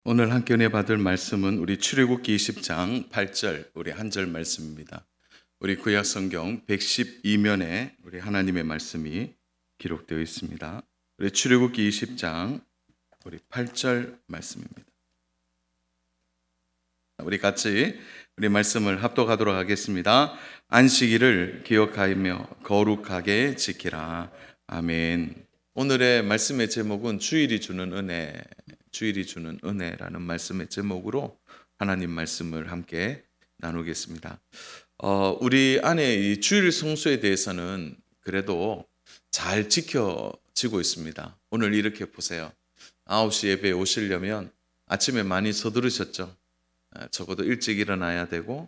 오늘 함께 은혜 받을 말씀은 우리 출애굽기 20장 8절 우리 한 절 말씀입니다. 우리 구약 성경 112면에 우리 하나님의 말씀이 기록되어 있습니다. 우리 출애굽기 20장 우리 8절 말씀입니다. 우리 같이 우리 말씀을 합독하도록 하겠습니다. 안식일을 기억하며 거룩하게 지키라. 아멘. 오늘의 말씀의 제목은 주일이 주는 은혜, 주일이 주는 은혜라는 말씀의 제목으로 하나님 말씀을 함께 나누겠습니다. 우리 안에 이 주일 성수에 대해서는 그래도 잘 지켜지고 있습니다. 오늘 이렇게 보세요. 9시 예배에 오시려면 아침에 많이 서두르셨죠? 적어도 일찍 일어나야 되고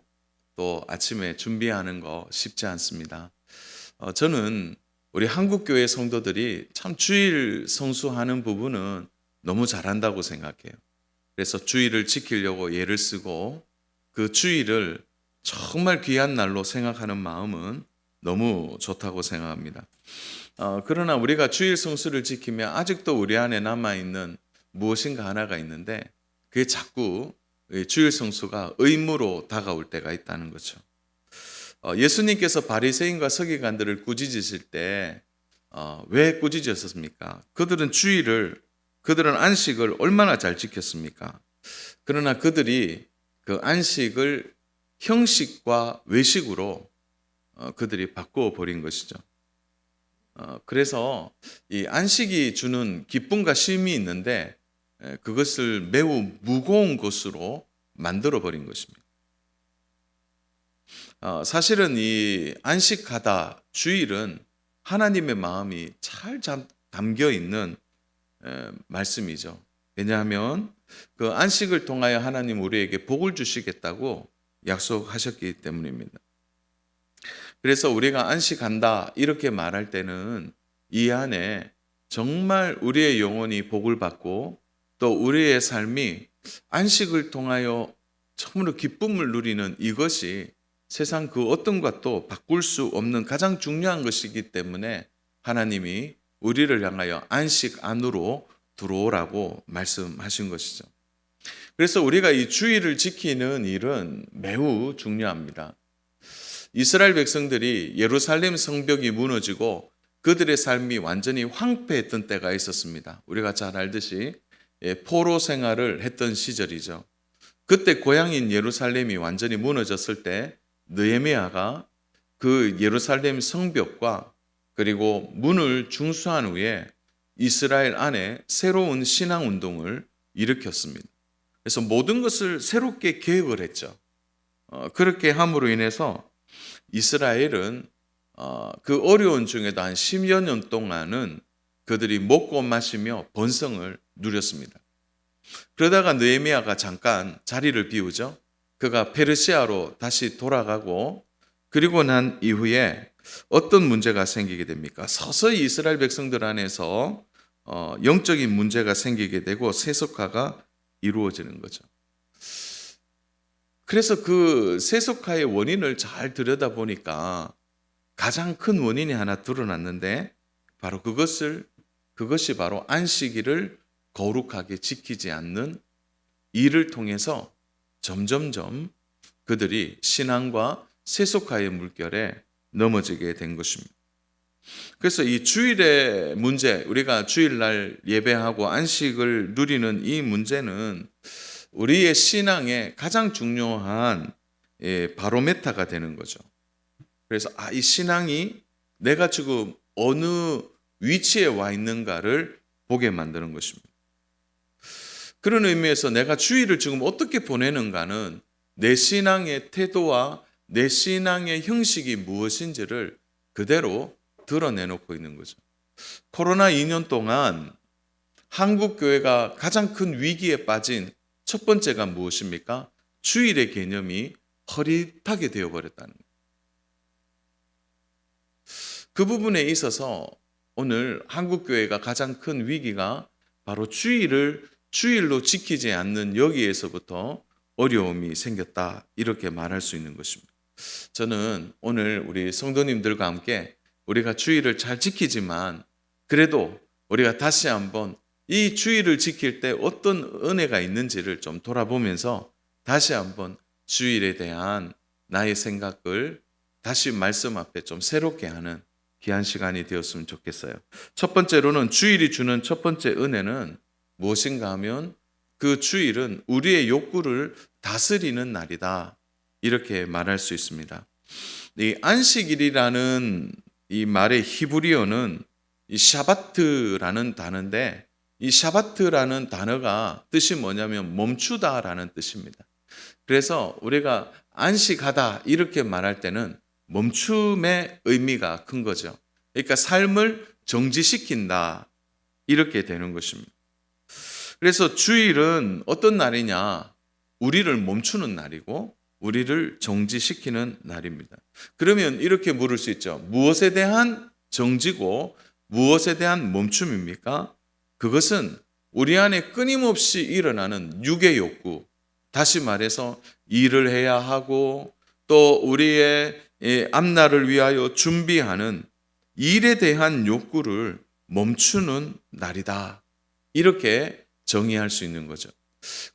또 아침에 준비하는 거 쉽지 않습니다. 저는 우리 한국교회 성도들이 참 주일 성수하는 부분은 너무 잘한다고 생각해요. 그래서 주일을 지키려고 애를 쓰고 그 주일을 정말 귀한 날로 생각하는 마음은 너무 좋다고 생각합니다. 그러나 우리가 주일 성수를 지키면 아직도 우리 안에 남아있는 무엇인가 하나가 있는데 그게 자꾸 주일 성수가 의무로 다가올 때가 있다는 거죠. 예수님께서 바리새인과 서기관들을 꾸짖으실 때 왜 꾸짖으셨습니까? 그들은 안식을 얼마나 잘 지켰습니까? 그러나 그들이 그 안식을 형식과 외식으로 그들이 바꾸어 버린 것이죠. 그래서 이 안식이 주는 기쁨과 쉼이 있는데 그것을 매우 무거운 것으로 만들어 버린 것입니다. 사실은 이 안식하다, 주일은 하나님의 마음이 잘 담겨 있는 말씀이죠. 왜냐하면 그 안식을 통하여 하나님 우리에게 복을 주시겠다고 약속하셨기 때문입니다. 그래서 우리가 안식한다 이렇게 말할 때는 이 안에 정말 우리의 영혼이 복을 받고 또 우리의 삶이 안식을 통하여 참으로 기쁨을 누리는 이것이 세상 그 어떤 것도 바꿀 수 없는 가장 중요한 것이기 때문에 하나님이 우리를 향하여 안식 안으로 들어오라고 말씀하신 것이죠. 그래서 우리가 이 주일을 지키는 일은 매우 중요합니다. 이스라엘 백성들이 예루살렘 성벽이 무너지고 그들의 삶이 완전히 황폐했던 때가 있었습니다. 우리가 잘 알듯이 포로 생활을 했던 시절이죠. 그때 고향인 예루살렘이 완전히 무너졌을 때 느헤미야가 그 예루살렘 성벽과 그리고 문을 중수한 후에 이스라엘 안에 새로운 신앙 운동을 일으켰습니다. 그래서 모든 것을 새롭게 계획을 했죠. 그렇게 함으로 인해서 이스라엘은 그 어려운 중에도 한 10여 년 동안은 그들이 먹고 마시며 번성을 누렸습니다. 그러다가 느헤미야가 잠깐 자리를 비우죠. 그가 페르시아로 다시 돌아가고 그리고 난 이후에 어떤 문제가 생기게 됩니까? 서서히 이스라엘 백성들 안에서 영적인 문제가 생기게 되고 세속화가 이루어지는 거죠. 그래서 그 세속화의 원인을 잘 들여다보니까 가장 큰 원인이 하나 드러났는데 바로 그것이 바로 안식일을 거룩하게 지키지 않는 일을 통해서 점점점 그들이 신앙과 세속화의 물결에 넘어지게 된 것입니다. 그래서 이 주일의 문제, 우리가 주일날 예배하고 안식을 누리는 이 문제는 우리의 신앙의 가장 중요한 바로메타가 되는 거죠. 그래서 이 신앙이 내가 지금 어느 위치에 와 있는가를 보게 만드는 것입니다. 그런 의미에서 내가 주일을 지금 어떻게 보내는가는 내 신앙의 태도와 내 신앙의 형식이 무엇인지를 그대로 드러내놓고 있는 거죠. 코로나 2년 동안 한국 교회가 가장 큰 위기에 빠진 첫 번째가 무엇입니까? 주일의 개념이 허릿하게 되어버렸다는 거예요. 그 부분에 있어서 오늘 한국 교회가 가장 큰 위기가 바로 주일로 지키지 않는 여기에서부터 어려움이 생겼다 이렇게 말할 수 있는 것입니다. 저는 오늘 우리 성도님들과 함께 우리가 주일을 잘 지키지만 그래도 우리가 다시 한번 이 주일을 지킬 때 어떤 은혜가 있는지를 좀 돌아보면서 다시 한번 주일에 대한 나의 생각을 다시 말씀 앞에 좀 새롭게 하는 귀한 시간이 되었으면 좋겠어요. 첫 번째로는 주일이 주는 첫 번째 은혜는 무엇인가 하면 그 주일은 우리의 욕구를 다스리는 날이다. 이렇게 말할 수 있습니다. 이 안식일이라는 이 말의 히브리어는 이 샤바트라는 단어인데, 이 샤바트라는 단어가 뜻이 뭐냐면 멈추다라는 뜻입니다. 그래서 우리가 안식하다 이렇게 말할 때는 멈춤의 의미가 큰 거죠. 그러니까 삶을 정지시킨다 이렇게 되는 것입니다. 그래서 주일은 어떤 날이냐? 우리를 멈추는 날이고 우리를 정지시키는 날입니다. 그러면 이렇게 물을 수 있죠. 무엇에 대한 정지고 무엇에 대한 멈춤입니까? 그것은 우리 안에 끊임없이 일어나는 육의 욕구, 다시 말해서 일을 해야 하고 또 우리의 앞날을 위하여 준비하는 일에 대한 욕구를 멈추는 날이다. 이렇게 정의할 수 있는 거죠.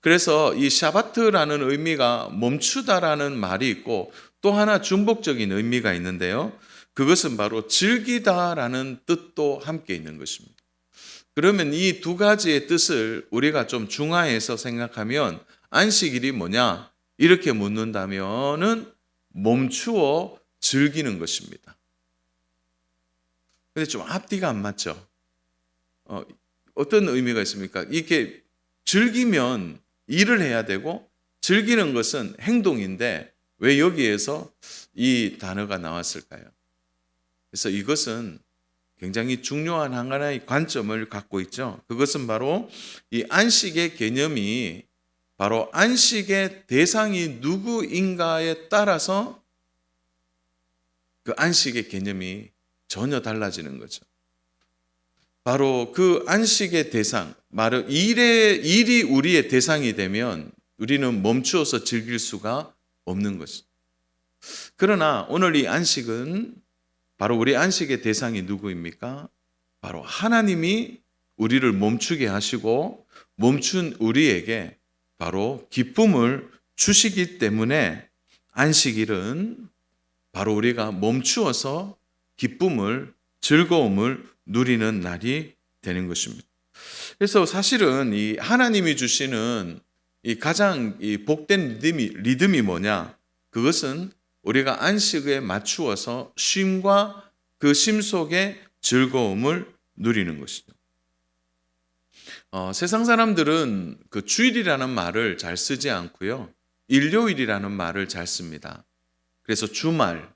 그래서 이 샤바트라는 의미가 멈추다라는 말이 있고 또 하나 중복적인 의미가 있는데요. 그것은 바로 즐기다라는 뜻도 함께 있는 것입니다. 그러면 이 두 가지의 뜻을 우리가 좀 중화해서 생각하면 안식일이 뭐냐? 이렇게 묻는다면은 멈추어 즐기는 것입니다. 근데 좀 앞뒤가 안 맞죠? 어떤 의미가 있습니까? 이렇게 즐기면 일을 해야 되고 즐기는 것은 행동인데 왜 여기에서 이 단어가 나왔을까요? 그래서 이것은 굉장히 중요한 하나의 관점을 갖고 있죠. 그것은 바로 이 안식의 개념이 바로 안식의 대상이 누구인가에 따라서 그 안식의 개념이 전혀 달라지는 거죠. 바로 그 안식의 대상, 바로 일이 우리의 대상이 되면 우리는 멈추어서 즐길 수가 없는 것이죠. 그러나 오늘 이 안식은 바로 우리 안식의 대상이 누구입니까? 바로 하나님이 우리를 멈추게 하시고 멈춘 우리에게 바로 기쁨을 주시기 때문에 안식일은 바로 우리가 멈추어서 기쁨을, 즐거움을 누리는 날이 되는 것입니다. 그래서 사실은 이 하나님이 주시는 이 가장 이 복된 리듬이 뭐냐? 그것은 우리가 안식에 맞추어서 쉼과 그 쉼 속에 즐거움을 누리는 것이죠. 세상 사람들은 그 주일이라는 말을 잘 쓰지 않고요. 일요일이라는 말을 잘 씁니다. 그래서 주말,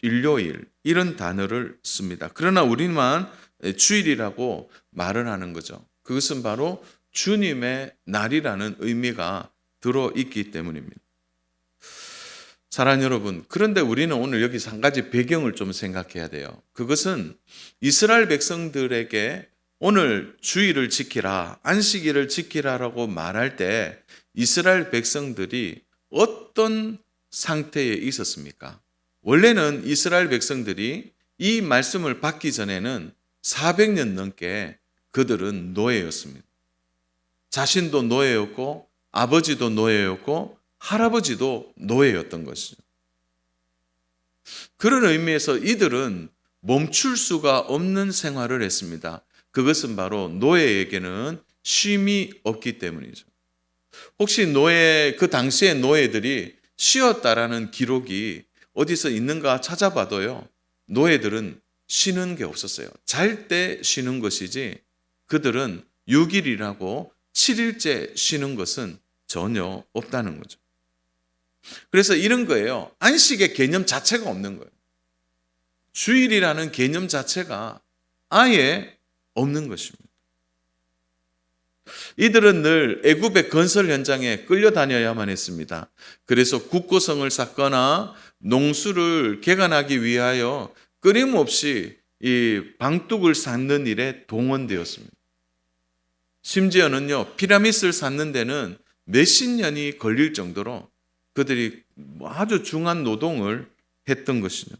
일요일 이런 단어를 씁니다. 그러나 우리만 주일이라고 말을 하는 거죠. 그것은 바로 주님의 날이라는 의미가 들어있기 때문입니다. 사랑하는 여러분, 그런데 우리는 오늘 여기서 한 가지 배경을 좀 생각해야 돼요. 그것은 이스라엘 백성들에게 오늘 주일을 지키라, 안식일을 지키라라고 말할 때 이스라엘 백성들이 어떤 상태에 있었습니까? 원래는 이스라엘 백성들이 이 말씀을 받기 전에는 400년 넘게 그들은 노예였습니다. 자신도 노예였고 아버지도 노예였고 할아버지도 노예였던 것이죠. 그런 의미에서 이들은 멈출 수가 없는 생활을 했습니다. 그것은 바로 노예에게는 쉼이 없기 때문이죠. 혹시 그 당시의 노예들이 쉬었다라는 기록이 어디서 있는가 찾아봐도요. 노예들은 쉬는 게 없었어요. 잘 때 쉬는 것이지 그들은 6일이라고 7일째 쉬는 것은 전혀 없다는 거죠. 그래서 이런 거예요. 안식의 개념 자체가 없는 거예요. 주일이라는 개념 자체가 아예 없는 것입니다. 이들은 늘 애굽의 건설 현장에 끌려다녀야만 했습니다. 그래서 국고성을 쌓거나 농수를 개간하기 위하여 끊임없이 이 방뚝을 쌓는 일에 동원되었습니다. 심지어는요, 피라미드를 쌓는 데는 몇십 년이 걸릴 정도로 그들이 아주 중한 노동을 했던 것이죠.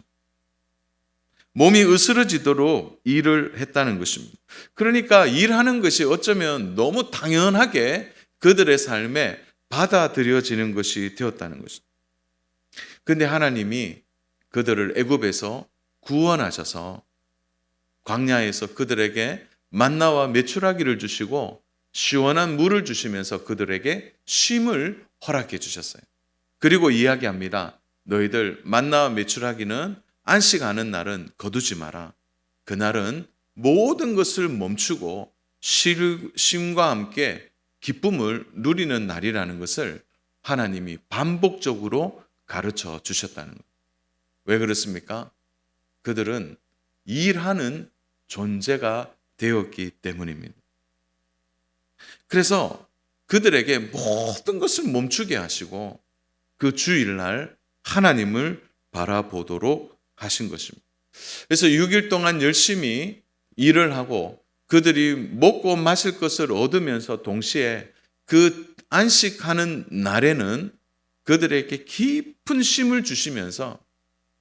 몸이 으스러지도록 일을 했다는 것입니다. 그러니까 일하는 것이 어쩌면 너무 당연하게 그들의 삶에 받아들여지는 것이 되었다는 것입니다. 근데 하나님이 그들을 애굽에서 구원하셔서 광야에서 그들에게 만나와 메추라기를 주시고 시원한 물을 주시면서 그들에게 쉼을 허락해 주셨어요. 그리고 이야기합니다. 너희들 만나와 메추라기는 안식하는 날은 거두지 마라. 그날은 모든 것을 멈추고 쉼과 함께 기쁨을 누리는 날이라는 것을 하나님이 반복적으로 가르쳐 주셨다는 거예요. 왜 그렇습니까? 그들은 일하는 존재가 되었기 때문입니다. 그래서 그들에게 모든 것을 멈추게 하시고 그 주일날 하나님을 바라보도록 하신 것입니다. 그래서 6일 동안 열심히 일을 하고 그들이 먹고 마실 것을 얻으면서 동시에 그 안식하는 날에는 그들에게 깊은 쉼을 주시면서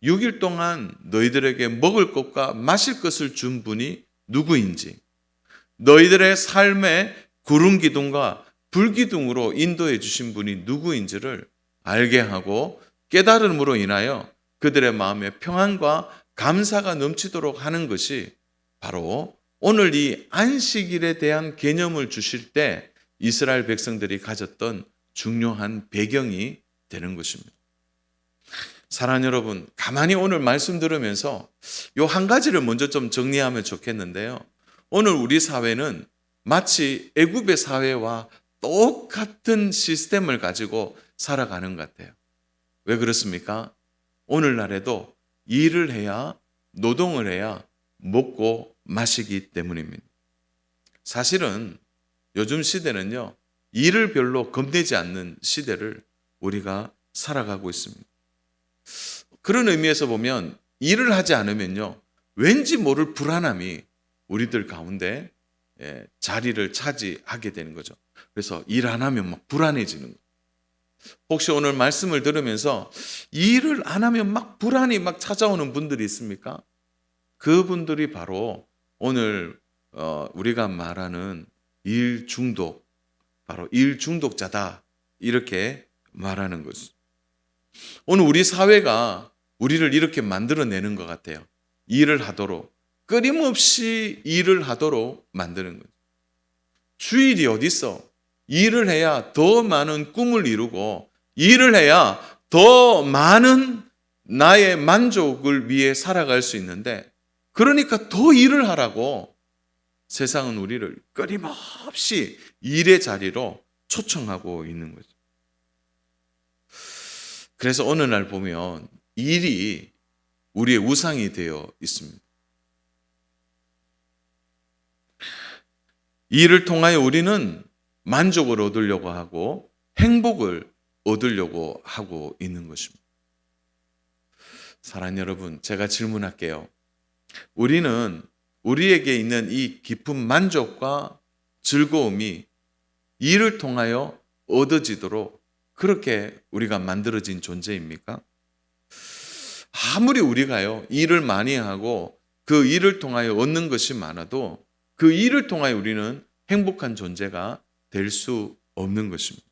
6일 동안 너희들에게 먹을 것과 마실 것을 준 분이 누구인지, 너희들의 삶의 구름 기둥과 불 기둥으로 인도해 주신 분이 누구인지를 알게 하고 깨달음으로 인하여 그들의 마음에 평안과 감사가 넘치도록 하는 것이 바로 오늘 이 안식일에 대한 개념을 주실 때 이스라엘 백성들이 가졌던 중요한 배경이 되는 것입니다. 사랑하는 여러분, 가만히 오늘 말씀 들으면서 요 한 가지를 먼저 좀 정리하면 좋겠는데요. 오늘 우리 사회는 마치 애굽의 사회와 똑같은 시스템을 가지고 살아가는 것 같아요. 왜 그렇습니까? 오늘날에도 일을 해야, 노동을 해야 먹고 마시기 때문입니다. 사실은 요즘 시대는요, 일을 별로 겁내지 않는 시대를 우리가 살아가고 있습니다. 그런 의미에서 보면 일을 하지 않으면요, 왠지 모를 불안함이 우리들 가운데 자리를 차지하게 되는 거죠. 그래서 일 안 하면 막 불안해지는 거예요. 혹시 오늘 말씀을 들으면서 일을 안 하면 막 불안이 막 찾아오는 분들이 있습니까? 그분들이 바로 오늘 우리가 말하는 일 중독, 바로 일 중독자다, 이렇게 말하는 거죠. 오늘 우리 사회가 우리를 이렇게 만들어내는 것 같아요. 일을 하도록, 끊임없이 일을 하도록 만드는 거죠. 주일이 어디 있어? 일을 해야 더 많은 꿈을 이루고 일을 해야 더 많은 나의 만족을 위해 살아갈 수 있는데, 그러니까 더 일을 하라고 세상은 우리를 끊임없이 일의 자리로 초청하고 있는 거죠. 그래서 어느 날 보면 일이 우리의 우상이 되어 있습니다. 일을 통하여 우리는 만족을 얻으려고 하고 행복을 얻으려고 하고 있는 것입니다. 사랑하는 여러분, 제가 질문할게요. 우리는 우리에게 있는 이 깊은 만족과 즐거움이 일을 통하여 얻어지도록 그렇게 우리가 만들어진 존재입니까? 아무리 우리가요, 일을 많이 하고 그 일을 통하여 얻는 것이 많아도 그 일을 통하여 우리는 행복한 존재가 될 수 없는 것입니다.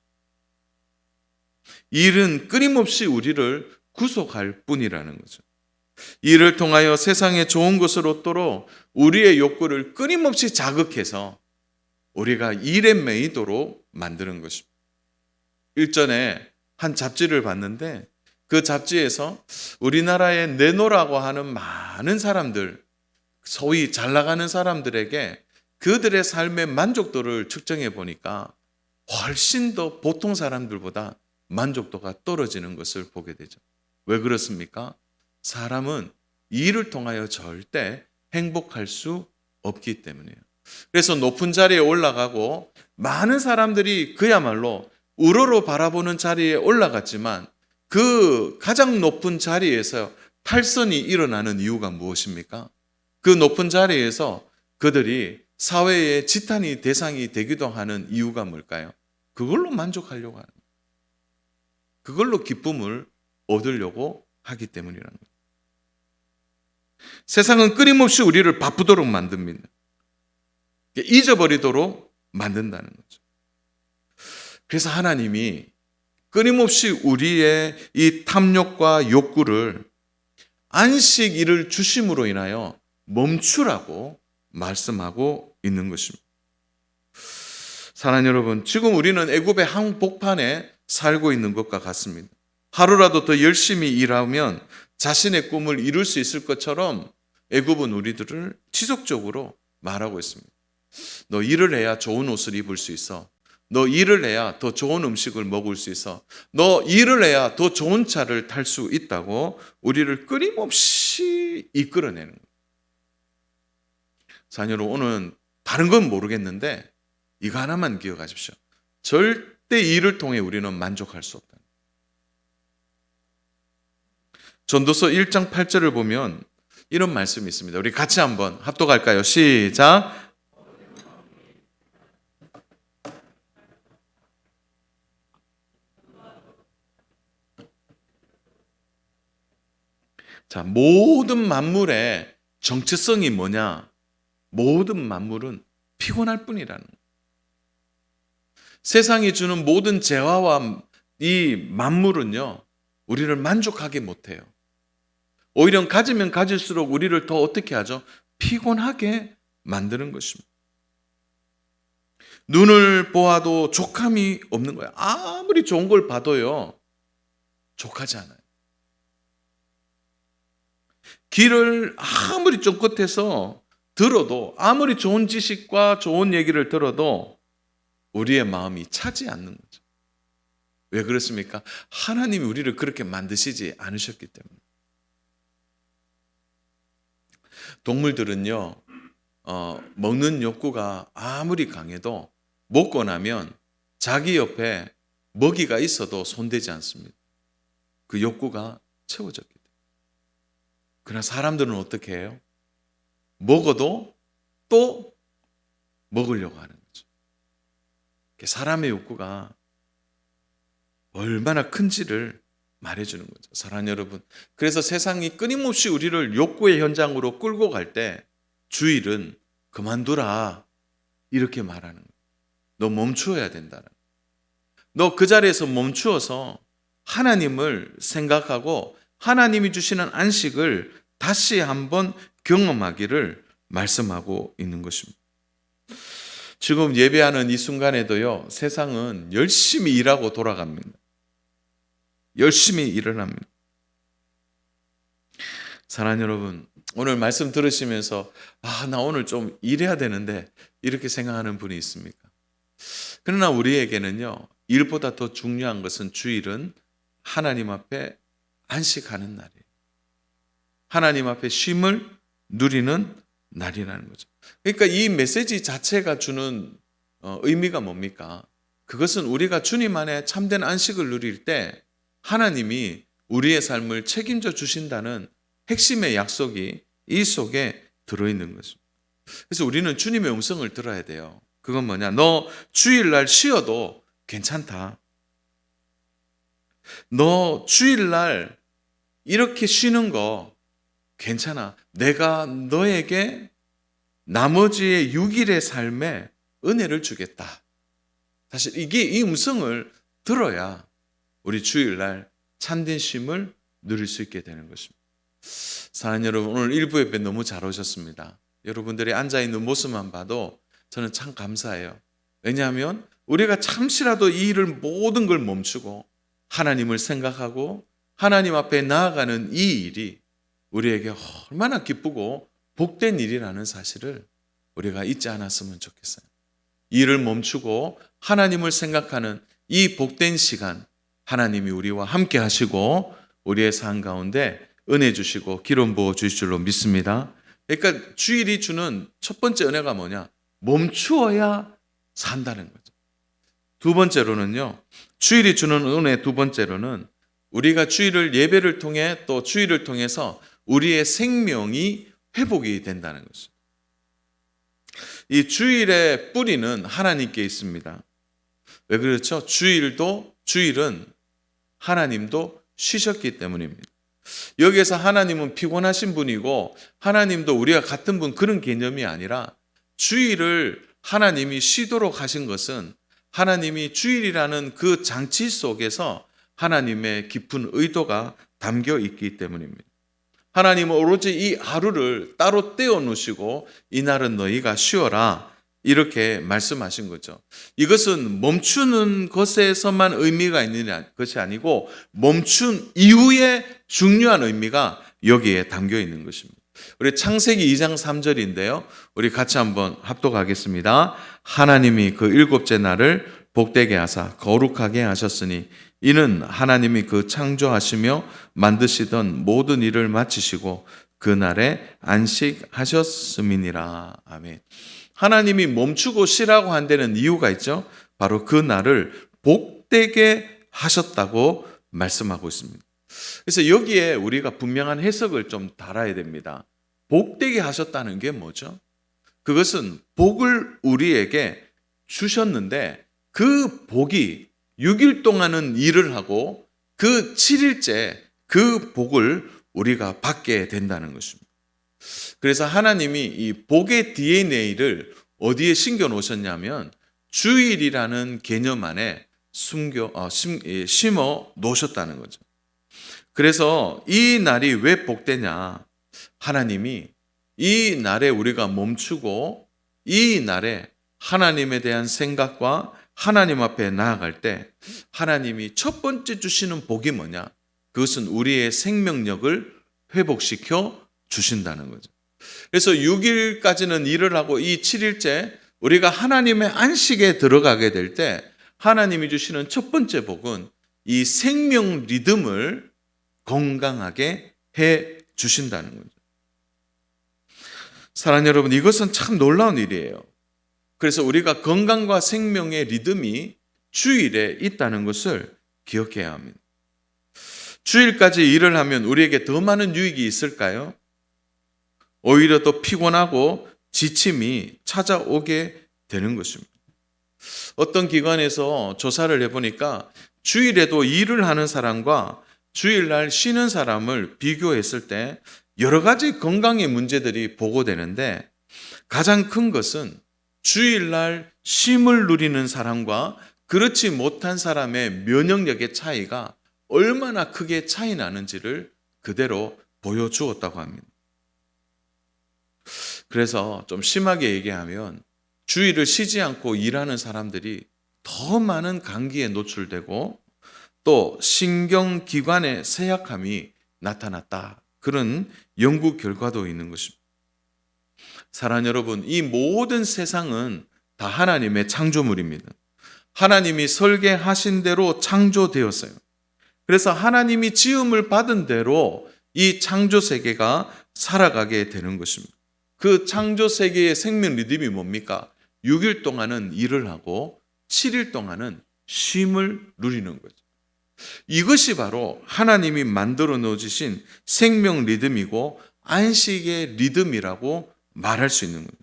일은 끊임없이 우리를 구속할 뿐이라는 거죠. 일을 통하여 세상에 좋은 것을 얻도록 우리의 욕구를 끊임없이 자극해서 우리가 일에 매이도록 만드는 것입니다. 일전에 한 잡지를 봤는데 그 잡지에서 우리나라에 내노라고 하는 많은 사람들, 소위 잘 나가는 사람들에게 그들의 삶의 만족도를 측정해 보니까 훨씬 더 보통 사람들보다 만족도가 떨어지는 것을 보게 되죠. 왜 그렇습니까? 사람은 일을 통하여 절대 행복할 수 없기 때문이에요. 그래서 높은 자리에 올라가고 많은 사람들이 그야말로 우러러 바라보는 자리에 올라갔지만 그 가장 높은 자리에서 탈선이 일어나는 이유가 무엇입니까? 그 높은 자리에서 그들이 사회의 지탄이 대상이 되기도 하는 이유가 뭘까요? 그걸로 만족하려고 하는 거예요. 그걸로 기쁨을 얻으려고 하기 때문이라는 거예요. 세상은 끊임없이 우리를 바쁘도록 만듭니다. 잊어버리도록 만든다는 거죠. 그래서 하나님이 끊임없이 우리의 이 탐욕과 욕구를 안식일을 주심으로 인하여 멈추라고 말씀하고 있는 것입니다. 사랑하는 여러분, 지금 우리는 애굽의 한복판에 살고 있는 것과 같습니다. 하루라도 더 열심히 일하면 자신의 꿈을 이룰 수 있을 것처럼 애굽은 우리들을 지속적으로 말하고 있습니다. 너 일을 해야 좋은 옷을 입을 수 있어. 너 일을 해야 더 좋은 음식을 먹을 수 있어. 너 일을 해야 더 좋은 차를 탈 수 있다고 우리를 끊임없이 이끌어내는 거예요. 자녀로 오늘 다른 건 모르겠는데 이거 하나만 기억하십시오. 절대 일을 통해 우리는 만족할 수 없다. 전도서 1장 8절을 보면 이런 말씀이 있습니다. 우리 같이 한번 합독할까요? 시작. 자, 모든 만물의 정체성이 뭐냐? 모든 만물은 피곤할 뿐이라는 거예요. 세상이 주는 모든 재화와 이 만물은요, 우리를 만족하게 못해요. 오히려 가지면 가질수록 우리를 더 어떻게 하죠? 피곤하게 만드는 것입니다. 눈을 보아도 족함이 없는 거예요. 아무리 좋은 걸 봐도요, 족하지 않아요. 귀를 아무리 쫑긋해서 들어도, 아무리 좋은 지식과 좋은 얘기를 들어도 우리의 마음이 차지 않는 거죠. 왜 그렇습니까? 하나님이 우리를 그렇게 만드시지 않으셨기 때문에. 동물들은요, 먹는 욕구가 아무리 강해도 먹고 나면 자기 옆에 먹이가 있어도 손대지 않습니다. 그 욕구가 채워졌기 때문에. 그러나 사람들은 어떻게 해요? 먹어도 또 먹으려고 하는 거죠. 사람의 욕구가 얼마나 큰지를 말해주는 거죠. 사랑하는 여러분, 그래서 세상이 끊임없이 우리를 욕구의 현장으로 끌고 갈 때 주일은 그만두라 이렇게 말하는 거예요. 너 멈추어야 된다는 거예요. 너 그 자리에서 멈추어서 하나님을 생각하고 하나님이 주시는 안식을 다시 한번 경험하기를 말씀하고 있는 것입니다. 지금 예배하는 이 순간에도요, 세상은 열심히 일하고 돌아갑니다. 열심히 일을 합니다. 사랑하는 여러분, 오늘 말씀 들으시면서 나 오늘 좀 일해야 되는데 이렇게 생각하는 분이 있습니까? 그러나 우리에게는요, 일보다 더 중요한 것은 주일은 하나님 앞에 안식하는 날이에요. 하나님 앞에 쉼을 누리는 날이라는 거죠. 그러니까 이 메시지 자체가 주는 의미가 뭡니까? 그것은 우리가 주님 안에 참된 안식을 누릴 때 하나님이 우리의 삶을 책임져 주신다는 핵심의 약속이 이 속에 들어있는 것입니다. 그래서 우리는 주님의 음성을 들어야 돼요. 그건 뭐냐? 너 주일날 쉬어도 괜찮다. 너 주일날 이렇게 쉬는 거 괜찮아. 내가 너에게 나머지의 6일의 삶에 은혜를 주겠다. 사실 이 음성을 들어야 우리 주일날 참된 쉼을 누릴 수 있게 되는 것입니다. 사랑하는 여러분, 오늘 일부 예배 너무 잘 오셨습니다. 여러분들이 앉아있는 모습만 봐도 저는 참 감사해요. 왜냐하면 우리가 잠시라도 이 일을 모든 걸 멈추고 하나님을 생각하고 하나님 앞에 나아가는 이 일이 우리에게 얼마나 기쁘고 복된 일이라는 사실을 우리가 잊지 않았으면 좋겠어요. 일을 멈추고 하나님을 생각하는 이 복된 시간, 하나님이 우리와 함께 하시고 우리의 삶 가운데 은혜 주시고 기름 부어 주실 줄로 믿습니다. 그러니까 주일이 주는 첫 번째 은혜가 뭐냐? 멈추어야 산다는 거죠. 두 번째로는요, 주일이 주는 은혜 두 번째로는 우리가 주일을 예배를 통해 또 주일을 통해서 우리의 생명이 회복이 된다는 것이죠. 이 주일의 뿌리는 하나님께 있습니다. 왜 그렇죠? 주일은 하나님도 쉬셨기 때문입니다. 여기에서 하나님은 피곤하신 분이고 하나님도 우리가 같은 분 그런 개념이 아니라 주일을 하나님이 쉬도록 하신 것은 하나님이 주일이라는 그 장치 속에서 하나님의 깊은 의도가 담겨 있기 때문입니다. 하나님은 오로지 이 하루를 따로 떼어 놓으시고 이날은 너희가 쉬어라 이렇게 말씀하신 거죠. 이것은 멈추는 것에서만 의미가 있는 것이 아니고 멈춘 이후에 중요한 의미가 여기에 담겨 있는 것입니다. 우리 창세기 2장 3절인데요. 우리 같이 한번 합독하겠습니다. 하나님이 그 일곱째 날을 복되게 하사 거룩하게 하셨으니 이는 하나님이 그 창조하시며 만드시던 모든 일을 마치시고 그날에 안식하셨음이니라. 아멘. 하나님이 멈추고 쉬라고 한 데는 이유가 있죠. 바로 그 날을 복되게 하셨다고 말씀하고 있습니다. 그래서 여기에 우리가 분명한 해석을 좀 달아야 됩니다. 복되게 하셨다는 게 뭐죠? 그것은 복을 우리에게 주셨는데 그 복이 6일 동안은 일을 하고 그 7일째 그 복을 우리가 받게 된다는 것입니다. 그래서 하나님이 이 복의 DNA를 어디에 심겨 놓으셨냐면 주일이라는 개념 안에 심어 놓으셨다는 거죠. 그래서 이 날이 왜 복되냐? 하나님이 이 날에 우리가 멈추고 이 날에 하나님에 대한 생각과 하나님 앞에 나아갈 때 하나님이 첫 번째 주시는 복이 뭐냐? 그것은 우리의 생명력을 회복시켜 주신다는 거죠. 그래서 6일까지는 일을 하고 이 7일째 우리가 하나님의 안식에 들어가게 될 때 하나님이 주시는 첫 번째 복은 이 생명 리듬을 건강하게 해 주신다는 거죠. 사랑하는 여러분, 이것은 참 놀라운 일이에요. 그래서 우리가 건강과 생명의 리듬이 주일에 있다는 것을 기억해야 합니다. 주일까지 일을 하면 우리에게 더 많은 유익이 있을까요? 오히려 더 피곤하고 지침이 찾아오게 되는 것입니다. 어떤 기관에서 조사를 해보니까 주일에도 일을 하는 사람과 주일날 쉬는 사람을 비교했을 때 여러 가지 건강의 문제들이 보고되는데 가장 큰 것은 주일날 쉼을 누리는 사람과 그렇지 못한 사람의 면역력의 차이가 얼마나 크게 차이 나는지를 그대로 보여주었다고 합니다. 그래서 좀 심하게 얘기하면 주일을 쉬지 않고 일하는 사람들이 더 많은 감기에 노출되고 또 신경기관의 쇠약함이 나타났다. 그런 연구 결과도 있는 것입니다. 사랑하는 여러분, 이 모든 세상은 다 하나님의 창조물입니다. 하나님이 설계하신 대로 창조되었어요. 그래서 하나님이 지음을 받은 대로 이 창조 세계가 살아가게 되는 것입니다. 그 창조 세계의 생명 리듬이 뭡니까? 6일 동안은 일을 하고 7일 동안은 쉼을 누리는 거죠. 이것이 바로 하나님이 만들어 놓으신 생명 리듬이고 안식의 리듬이라고 말할 수 있는 거예요.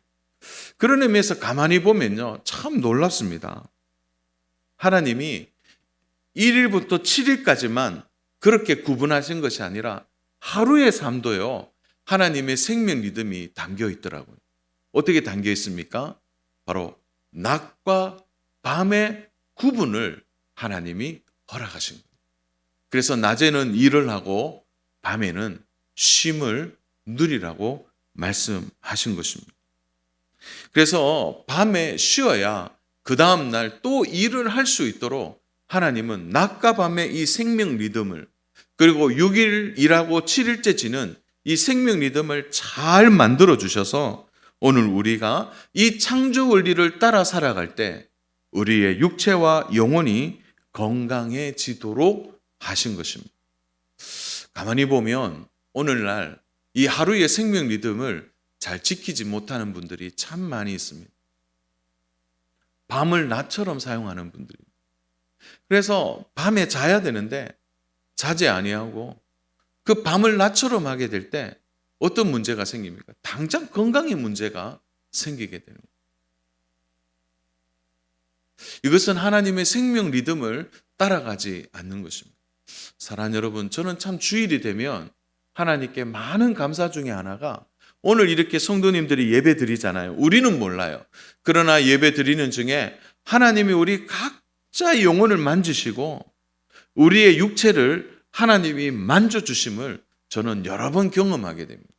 그런 의미에서 가만히 보면요, 참 놀랍습니다. 하나님이 1일부터 7일까지만 그렇게 구분하신 것이 아니라 하루의 삶도요, 하나님의 생명 리듬이 담겨 있더라고요. 어떻게 담겨 있습니까? 바로 낮과 밤의 구분을 하나님이 허락하신 거예요. 그래서 낮에는 일을 하고 밤에는 쉼을 누리라고 말씀하신 것입니다. 그래서 밤에 쉬어야 그 다음 날 또 일을 할 수 있도록 하나님은 낮과 밤의 이 생명 리듬을, 그리고 6일 일하고 7일째 지는 이 생명 리듬을 잘 만들어 주셔서 오늘 우리가 이 창조 원리를 따라 살아갈 때 우리의 육체와 영혼이 건강해지도록 하신 것입니다. 가만히 보면 오늘날 이 하루의 생명 리듬을 잘 지키지 못하는 분들이 참 많이 있습니다. 밤을 낮처럼 사용하는 분들이. 그래서 밤에 자야 되는데 자지 아니하고 그 밤을 낮처럼 하게 될 때 어떤 문제가 생깁니까? 당장 건강에 문제가 생기게 되는 거예요. 이것은 하나님의 생명 리듬을 따라가지 않는 것입니다. 사랑하는 여러분, 저는 참 주일이 되면 하나님께 많은 감사 중에 하나가 오늘 이렇게 성도님들이 예배 드리잖아요. 우리는 몰라요. 그러나 예배 드리는 중에 하나님이 우리 각자의 영혼을 만지시고 우리의 육체를 하나님이 만져주심을 저는 여러 번 경험하게 됩니다.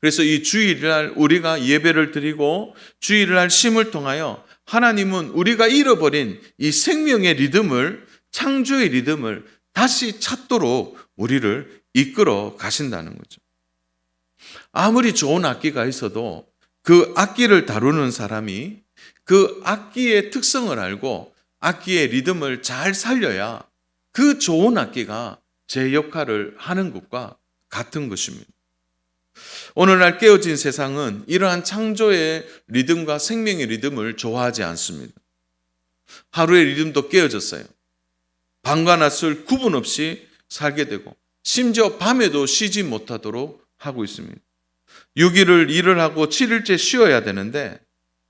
그래서 이 주일날 우리가 예배를 드리고 주일날 쉼을 통하여 하나님은 우리가 잃어버린 이 생명의 리듬을, 창조의 리듬을 다시 찾도록 우리를 이끌어 가신다는 거죠. 아무리 좋은 악기가 있어도 그 악기를 다루는 사람이 그 악기의 특성을 알고 악기의 리듬을 잘 살려야 그 좋은 악기가 제 역할을 하는 것과 같은 것입니다. 오늘날 깨어진 세상은 이러한 창조의 리듬과 생명의 리듬을 좋아하지 않습니다. 하루의 리듬도 깨어졌어요. 밤과 낮을 구분 없이 살게 되고 심지어 밤에도 쉬지 못하도록 하고 있습니다. 6일을 일을 하고 7일째 쉬어야 되는데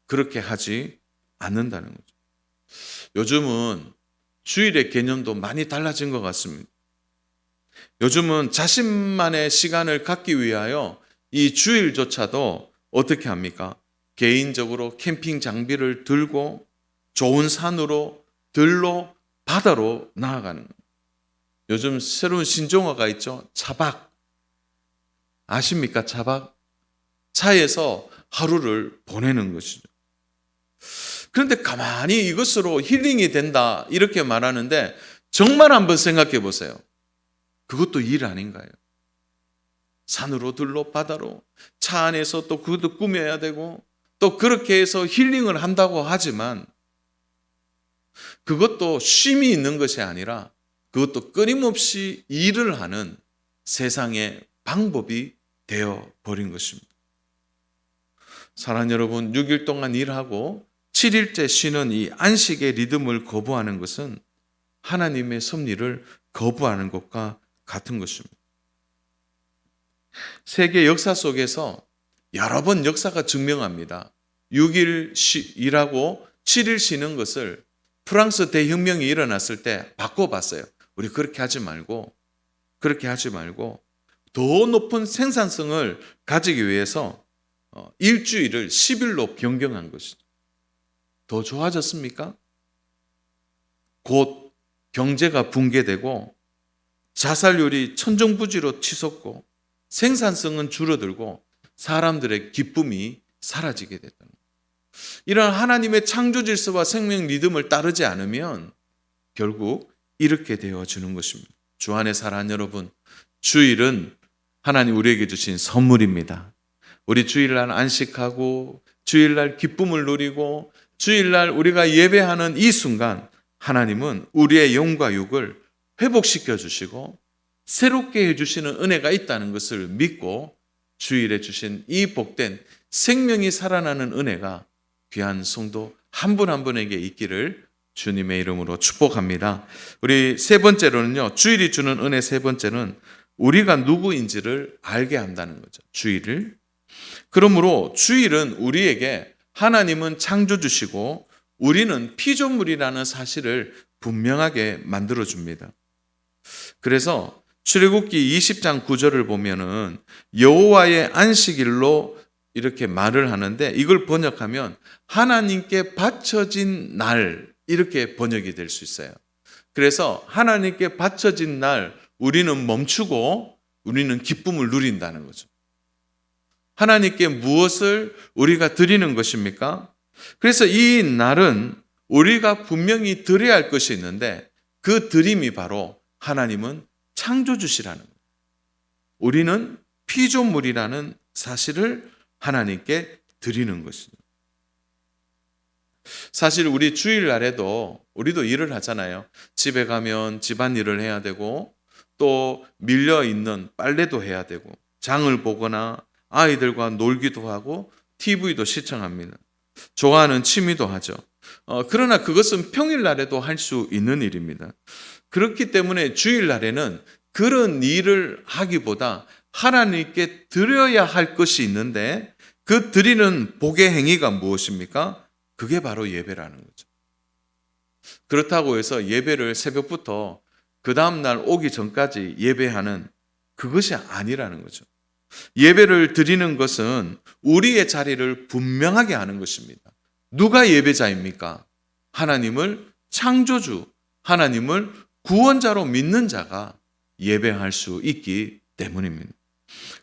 그렇게 하지 않는다는 거죠. 요즘은 주일의 개념도 많이 달라진 것 같습니다. 요즘은 자신만의 시간을 갖기 위하여 이 주일조차도 어떻게 합니까? 개인적으로 캠핑 장비를 들고 좋은 산으로, 들로, 바다로 나아가는 거예요. 요즘 새로운 신종어가 있죠. 차박. 아십니까? 차박. 차에서 하루를 보내는 것이죠. 그런데 가만히 이것으로 힐링이 된다 이렇게 말하는데 정말 한번 생각해 보세요. 그것도 일 아닌가요? 산으로 들로 바다로 차 안에서 또 그것도 꾸며야 되고 또 그렇게 해서 힐링을 한다고 하지만 그것도 쉼이 있는 것이 아니라 그것도 끊임없이 일을 하는 세상의 방법이 되어 버린 것입니다. 사랑하는 여러분, 6일 동안 일하고 7일째 쉬는 이 안식의 리듬을 거부하는 것은 하나님의 섭리를 거부하는 것과 같은 것입니다. 세계 역사 속에서 여러 번 역사가 증명합니다. 6일 일하고 7일 쉬는 것을 프랑스 대혁명이 일어났을 때 바꿔봤어요. 우리 그렇게 하지 말고 더 높은 생산성을 가지기 위해서 일주일을 10일로 변경한 것이죠. 더 좋아졌습니까? 곧 경제가 붕괴되고 자살률이 천정부지로 치솟고 생산성은 줄어들고 사람들의 기쁨이 사라지게 됐다는 거예요. 이런 하나님의 창조 질서와 생명 리듬을 따르지 않으면 결국 이렇게 되어지는 것입니다. 주 안에 사랑하는 여러분, 주일은 하나님 우리에게 주신 선물입니다. 우리 주일날 안식하고 주일날 기쁨을 누리고 주일날 우리가 예배하는 이 순간 하나님은 우리의 영과 육을 회복시켜 주시고 새롭게 해주시는 은혜가 있다는 것을 믿고 주일에 주신 이 복된 생명이 살아나는 은혜가 귀한 성도 한 분 한 분에게 있기를 주님의 이름으로 축복합니다. 우리 세 번째로는요, 주일이 주는 은혜 세 번째는 우리가 누구인지를 알게 한다는 거죠. 주일을. 그러므로 주일은 우리에게 하나님은 창조주시고 우리는 피조물이라는 사실을 분명하게 만들어줍니다. 그래서 출애굽기 20장 9절을 보면은 여호와의 안식일로 이렇게 말을 하는데 이걸 번역하면 하나님께 바쳐진 날 이렇게 번역이 될 수 있어요. 그래서 하나님께 바쳐진 날 우리는 멈추고 우리는 기쁨을 누린다는 거죠. 하나님께 무엇을 우리가 드리는 것입니까? 그래서 이 날은 우리가 분명히 드려야 할 것이 있는데 그 드림이 바로 하나님은 창조주시라는 거예요. 우리는 피조물이라는 사실을 하나님께 드리는 것입니다. 사실 우리 주일날에도 우리도 일을 하잖아요. 집에 가면 집안일을 해야 되고 또 밀려있는 빨래도 해야 되고 장을 보거나 아이들과 놀기도 하고 TV도 시청합니다. 좋아하는 취미도 하죠. 그러나 그것은 평일날에도 할 수 있는 일입니다. 그렇기 때문에 주일날에는 그런 일을 하기보다 하나님께 드려야 할 것이 있는데 그 드리는 복의 행위가 무엇입니까? 그게 바로 예배라는 거죠. 그렇다고 해서 예배를 새벽부터 그 다음날 오기 전까지 예배하는 그것이 아니라는 거죠. 예배를 드리는 것은 우리의 자리를 분명하게 하는 것입니다. 누가 예배자입니까? 하나님을 창조주, 하나님을 구원자로 믿는 자가 예배할 수 있기 때문입니다.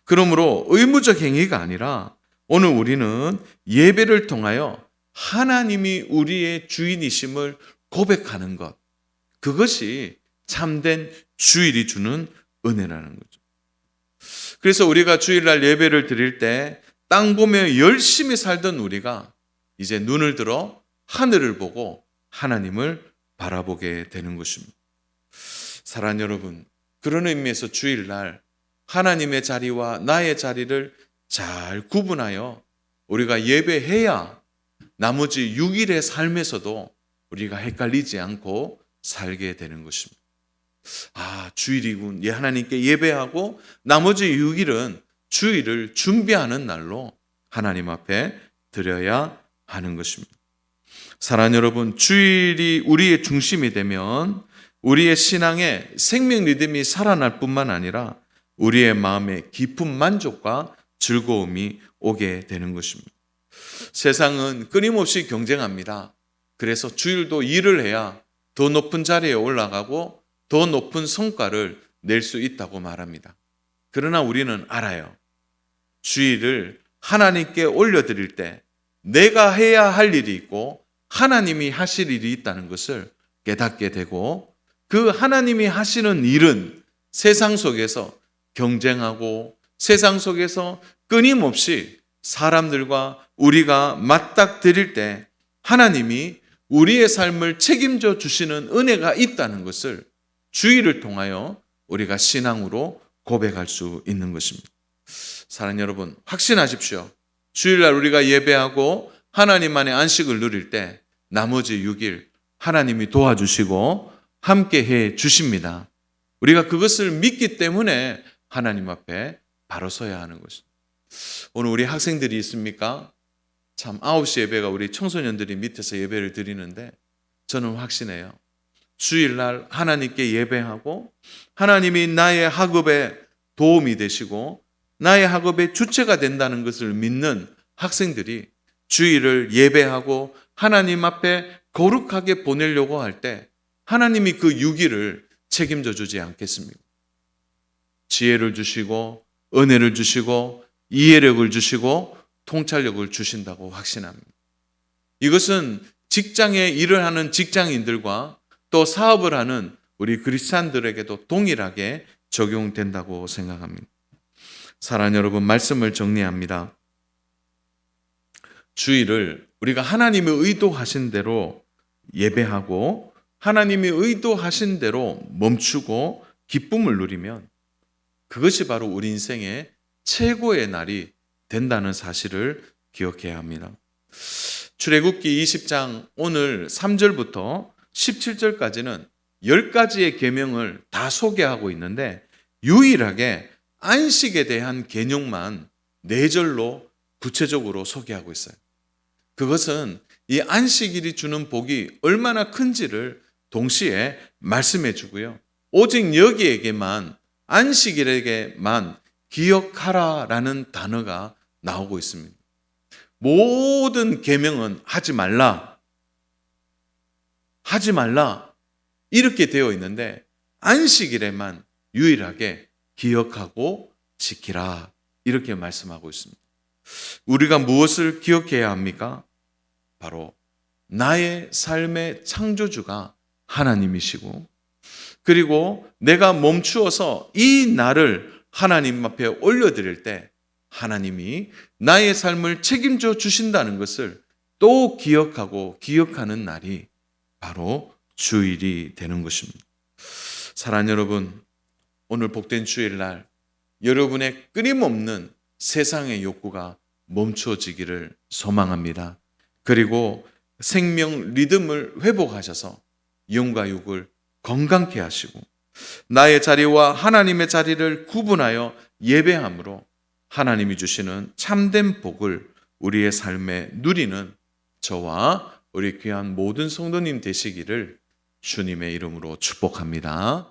그러므로 의무적 행위가 아니라 오늘 우리는 예배를 통하여 하나님이 우리의 주인이심을 고백하는 것, 그것이 참된 주일이 주는 은혜라는 거죠. 그래서 우리가 주일날 예배를 드릴 때 땅 보며 열심히 살던 우리가 이제 눈을 들어 하늘을 보고 하나님을 바라보게 되는 것입니다. 사랑하는 여러분, 그런 의미에서 주일날 하나님의 자리와 나의 자리를 잘 구분하여 우리가 예배해야 나머지 6일의 삶에서도 우리가 헷갈리지 않고 살게 되는 것입니다. 주일이군. 하나님께 예배하고 나머지 6일은 주일을 준비하는 날로 하나님 앞에 드려야 하는 것입니다. 사랑하는 여러분, 주일이 우리의 중심이 되면 우리의 신앙의 생명 리듬이 살아날 뿐만 아니라 우리의 마음에 깊은 만족과 즐거움이 오게 되는 것입니다. 세상은 끊임없이 경쟁합니다. 그래서 주일도 일을 해야 더 높은 자리에 올라가고 더 높은 성과를 낼 수 있다고 말합니다. 그러나 우리는 알아요. 주일을 하나님께 올려드릴 때 내가 해야 할 일이 있고 하나님이 하실 일이 있다는 것을 깨닫게 되고, 그 하나님이 하시는 일은 세상 속에서 경쟁하고 세상 속에서 끊임없이 사람들과 우리가 맞닥뜨릴 때 하나님이 우리의 삶을 책임져 주시는 은혜가 있다는 것을 주일을 통하여 우리가 신앙으로 고백할 수 있는 것입니다. 사랑하는 여러분, 확신하십시오. 주일날 우리가 예배하고 하나님 안에 안식을 누릴 때 나머지 6일 하나님이 도와주시고 함께 해 주십니다. 우리가 그것을 믿기 때문에 하나님 앞에 바로 서야 하는 것입니다. 오늘 우리 학생들이 있습니까? 참 9시 예배가 우리 청소년들이 밑에서 예배를 드리는데 저는 확신해요. 주일날 하나님께 예배하고 하나님이 나의 학업에 도움이 되시고 나의 학업의 주체가 된다는 것을 믿는 학생들이 주일을 예배하고 하나님 앞에 거룩하게 보내려고 할 때 하나님이 그 6일을 책임져 주지 않겠습니까? 지혜를 주시고 은혜를 주시고 이해력을 주시고 통찰력을 주신다고 확신합니다. 이것은 직장에 일을 하는 직장인들과 또 사업을 하는 우리 그리스도인들에게도 동일하게 적용된다고 생각합니다. 사랑하는 여러분, 말씀을 정리합니다. 주일을 우리가 하나님이 의도하신 대로 예배하고 하나님이 의도하신 대로 멈추고 기쁨을 누리면 그것이 바로 우리 인생의 최고의 날이 된다는 사실을 기억해야 합니다. 출애굽기 20장 오늘 3절부터 17절까지는 10가지의 계명을 다 소개하고 있는데 유일하게 안식에 대한 개념만 4절로 구체적으로 소개하고 있어요. 그것은 이 안식일이 주는 복이 얼마나 큰지를 동시에 말씀해 주고요. 오직 여기에게만, 안식일에게만 기억하라라는 단어가 나오고 있습니다. 모든 계명은 하지 말라 이렇게 되어 있는데 안식일에만 유일하게 기억하고 지키라 이렇게 말씀하고 있습니다. 우리가 무엇을 기억해야 합니까? 바로 나의 삶의 창조주가 하나님이시고, 그리고 내가 멈추어서 이 날을 하나님 앞에 올려드릴 때 하나님이 나의 삶을 책임져 주신다는 것을 또 기억하고 기억하는 날이 바로 주일이 되는 것입니다. 사랑하는 여러분, 오늘 복된 주일날 여러분의 끊임없는 세상의 욕구가 멈춰지기를 소망합니다. 그리고 생명 리듬을 회복하셔서 영과 육을 건강케 하시고 나의 자리와 하나님의 자리를 구분하여 예배함으로 하나님이 주시는 참된 복을 우리의 삶에 누리는 저와 우리 귀한 모든 성도님 되시기를 주님의 이름으로 축복합니다.